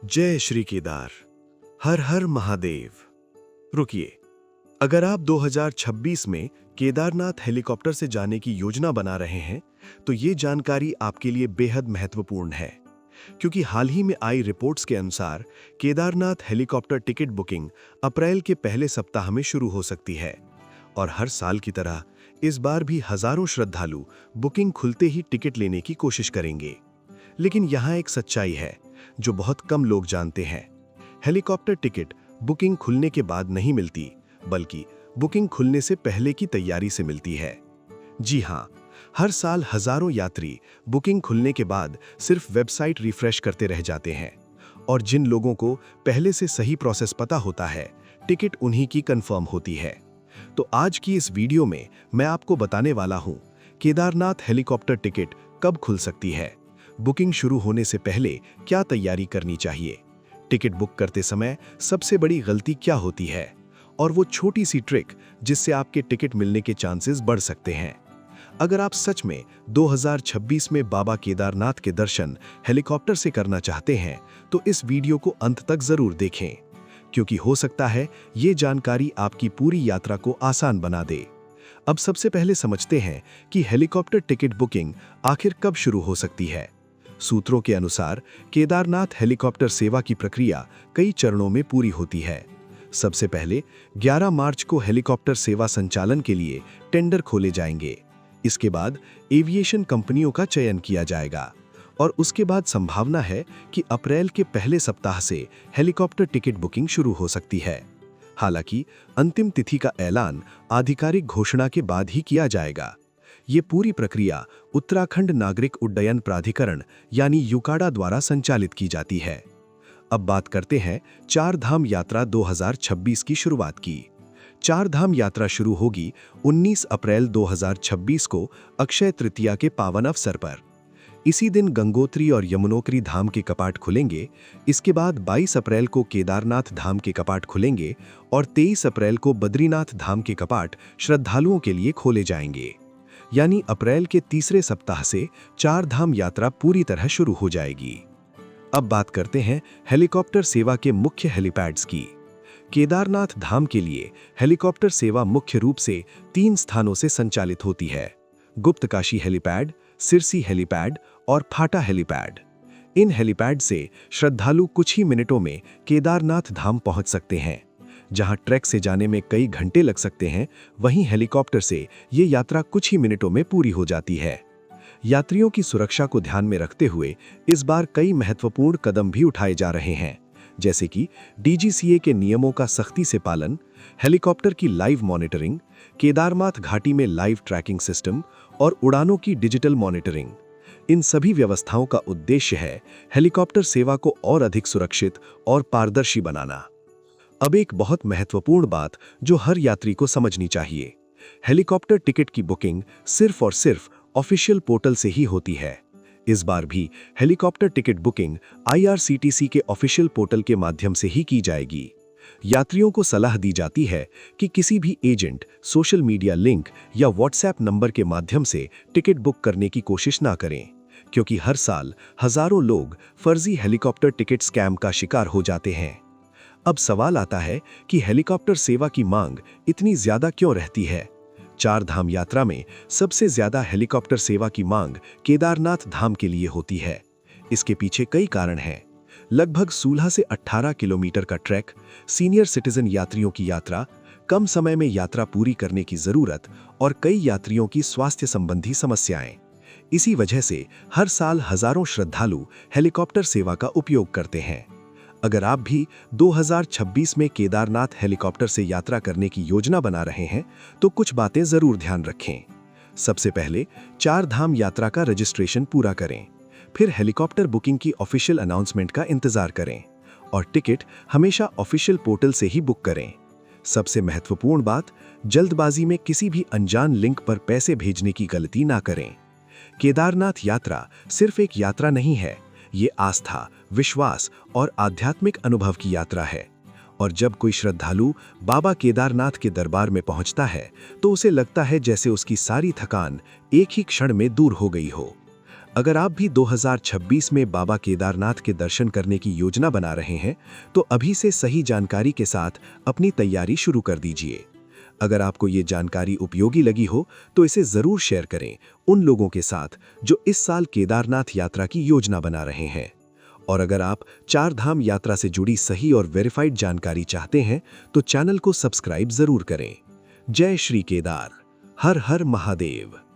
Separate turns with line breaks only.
जय श्री केदार। हर हर महादेव। रुकिए, अगर आप 2026 में केदारनाथ हेलीकॉप्टर से जाने की योजना बना रहे हैं तो ये जानकारी आपके लिए बेहद महत्वपूर्ण है, क्योंकि हाल ही में आई रिपोर्ट्स के अनुसार केदारनाथ हेलीकॉप्टर टिकट बुकिंग अप्रैल के पहले सप्ताह में शुरू हो सकती है। और हर साल की तरह इस बार भी हजारों श्रद्धालु बुकिंग खुलते ही टिकट लेने की कोशिश करेंगे। लेकिन यहाँ एक सच्चाई है जो बहुत कम लोग जानते हैं। हेलीकॉप्टर टिकट बुकिंग खुलने के बाद नहीं मिलती, बल्कि बुकिंग खुलने से पहले की तैयारी से मिलती है। जी हाँ, हर साल हजारों यात्री बुकिंग खुलने के बाद सिर्फ वेबसाइट रिफ्रेश करते रह जाते हैं, और जिन लोगों को पहले से सही प्रोसेस पता होता है, टिकट उन्हीं की कंफर्म होती है। तो आज की इस वीडियो में मैं आपको बताने वाला हूं केदारनाथ हेलीकॉप्टर टिकट कब खुल सकती है, बुकिंग शुरू होने से पहले क्या तैयारी करनी चाहिए, टिकट बुक करते समय सबसे बड़ी गलती क्या होती है, और वो छोटी सी ट्रिक जिससे आपके टिकट मिलने के चांसेस बढ़ सकते हैं। अगर आप सच में 2026 में बाबा केदारनाथ के दर्शन हेलीकॉप्टर से करना चाहते हैं तो इस वीडियो को अंत तक जरूर देखें, क्योंकि हो सकता है ये जानकारी आपकी पूरी यात्रा को आसान बना दे। अब सबसे पहले समझते हैं कि हेलीकॉप्टर टिकट बुकिंग आखिर कब शुरू हो सकती है। सूत्रों के अनुसार केदारनाथ हेलीकॉप्टर सेवा की प्रक्रिया कई चरणों में पूरी होती है। सबसे पहले 11 मार्च को हेलीकॉप्टर सेवा संचालन के लिए टेंडर खोले जाएंगे। इसके बाद एविएशन कंपनियों का चयन किया जाएगा, और उसके बाद संभावना है कि अप्रैल के पहले सप्ताह से हेलीकॉप्टर टिकट बुकिंग शुरू हो सकती है। हालांकि अंतिम तिथि का ऐलान आधिकारिक घोषणा के बाद ही किया जाएगा। ये पूरी प्रक्रिया उत्तराखंड नागरिक उड्डयन प्राधिकरण यानी यूकाडा द्वारा संचालित की जाती है। अब बात करते हैं चार धाम यात्रा 2026 की शुरुआत की। चार धाम यात्रा शुरू होगी 19 अप्रैल 2026 को अक्षय तृतीया के पावन अवसर पर। इसी दिन गंगोत्री और यमुनोत्री धाम के कपाट खुलेंगे। इसके बाद 22 अप्रैल को केदारनाथ धाम के कपाट खुलेंगे और 23 अप्रैल को बद्रीनाथ धाम के कपाट श्रद्धालुओं के लिए खोले जाएंगे। यानी अप्रैल के तीसरे सप्ताह से चार धाम यात्रा पूरी तरह शुरू हो जाएगी। अब बात करते हैं हेलीकॉप्टर सेवा के मुख्य हेलीपैड्स की। केदारनाथ धाम के लिए हेलीकॉप्टर सेवा मुख्य रूप से 3 स्थानों से संचालित होती है: गुप्तकाशी हेलीपैड, सिरसी हेलीपैड और फाटा हेलीपैड। इन हेलीपैड से श्रद्धालु कुछ ही मिनटों में केदारनाथ धाम पहुंच सकते हैं। जहां ट्रैक से जाने में कई घंटे लग सकते हैं, वहीं हेलीकॉप्टर से ये यात्रा कुछ ही मिनटों में पूरी हो जाती है। यात्रियों की सुरक्षा को ध्यान में रखते हुए इस बार कई महत्वपूर्ण कदम भी उठाए जा रहे हैं, जैसे कि डीजीसीए के नियमों का सख्ती से पालन, हेलीकॉप्टर की लाइव मॉनिटरिंग, केदारनाथ घाटी में लाइव ट्रैकिंग सिस्टम और उड़ानों की डिजिटल मॉनिटरिंग। इन सभी व्यवस्थाओं का उद्देश्य है हेलीकॉप्टर सेवा को और अधिक सुरक्षित और पारदर्शी बनाना। अब एक बहुत महत्वपूर्ण बात जो हर यात्री को समझनी चाहिए: हेलीकॉप्टर टिकट की बुकिंग सिर्फ और सिर्फ ऑफिशियल पोर्टल से ही होती है। इस बार भी हेलीकॉप्टर टिकट बुकिंग आईआरसीटीसी के ऑफिशियल पोर्टल के माध्यम से ही की जाएगी। यात्रियों को सलाह दी जाती है कि किसी भी एजेंट, सोशल मीडिया लिंक या व्हाट्सएप नंबर के माध्यम से टिकट बुक करने की कोशिश ना करें, क्योंकि हर साल हजारों लोग फर्जी हेलीकॉप्टर टिकट स्कैम का शिकार हो जाते हैं। अब सवाल आता है कि हेलीकॉप्टर सेवा की मांग इतनी ज्यादा क्यों रहती है। चार धाम यात्रा में सबसे ज्यादा हेलीकॉप्टर सेवा की मांग केदारनाथ धाम के लिए होती है। इसके पीछे कई कारण हैं। लगभग 16 से 18 किलोमीटर का ट्रैक, सीनियर सिटीजन यात्रियों की यात्रा, कम समय में यात्रा पूरी करने की जरूरत और कई यात्रियों की स्वास्थ्य संबंधी समस्याएं। इसी वजह से हर साल हजारों श्रद्धालु हेलीकॉप्टर सेवा का उपयोग करते हैं। अगर आप भी 2026 में केदारनाथ हेलीकॉप्टर से यात्रा करने की योजना बना रहे हैं तो कुछ बातें जरूर ध्यान रखें। सबसे पहले चार धाम यात्रा का रजिस्ट्रेशन पूरा करें, फिर हेलीकॉप्टर बुकिंग की ऑफिशियल अनाउंसमेंट का इंतजार करें, और टिकट हमेशा ऑफिशियल पोर्टल से ही बुक करें। सबसे महत्वपूर्ण बात, जल्दबाजी में किसी भी अनजान लिंक पर पैसे भेजने की गलती ना करें। केदारनाथ यात्रा सिर्फ एक यात्रा नहीं है, ये आस्था, विश्वास और आध्यात्मिक अनुभव की यात्रा है। और जब कोई श्रद्धालु बाबा केदारनाथ के दरबार में पहुंचता है तो उसे लगता है जैसे उसकी सारी थकान एक ही क्षण में दूर हो गई हो। अगर आप भी 2026 में बाबा केदारनाथ के दर्शन करने की योजना बना रहे हैं, तो अभी से सही जानकारी के साथ अपनी तैयारी शुरू कर दीजिए। अगर आपको ये जानकारी उपयोगी लगी हो, तो इसे जरूर शेयर करें उन लोगों के साथ जो इस साल केदारनाथ यात्रा की योजना बना रहे हैं। और अगर आप चार धाम यात्रा से जुड़ी सही और वेरीफाइड जानकारी चाहते हैं, तो चैनल को सब्सक्राइब जरूर करें। जय श्री केदार। हर हर महादेव।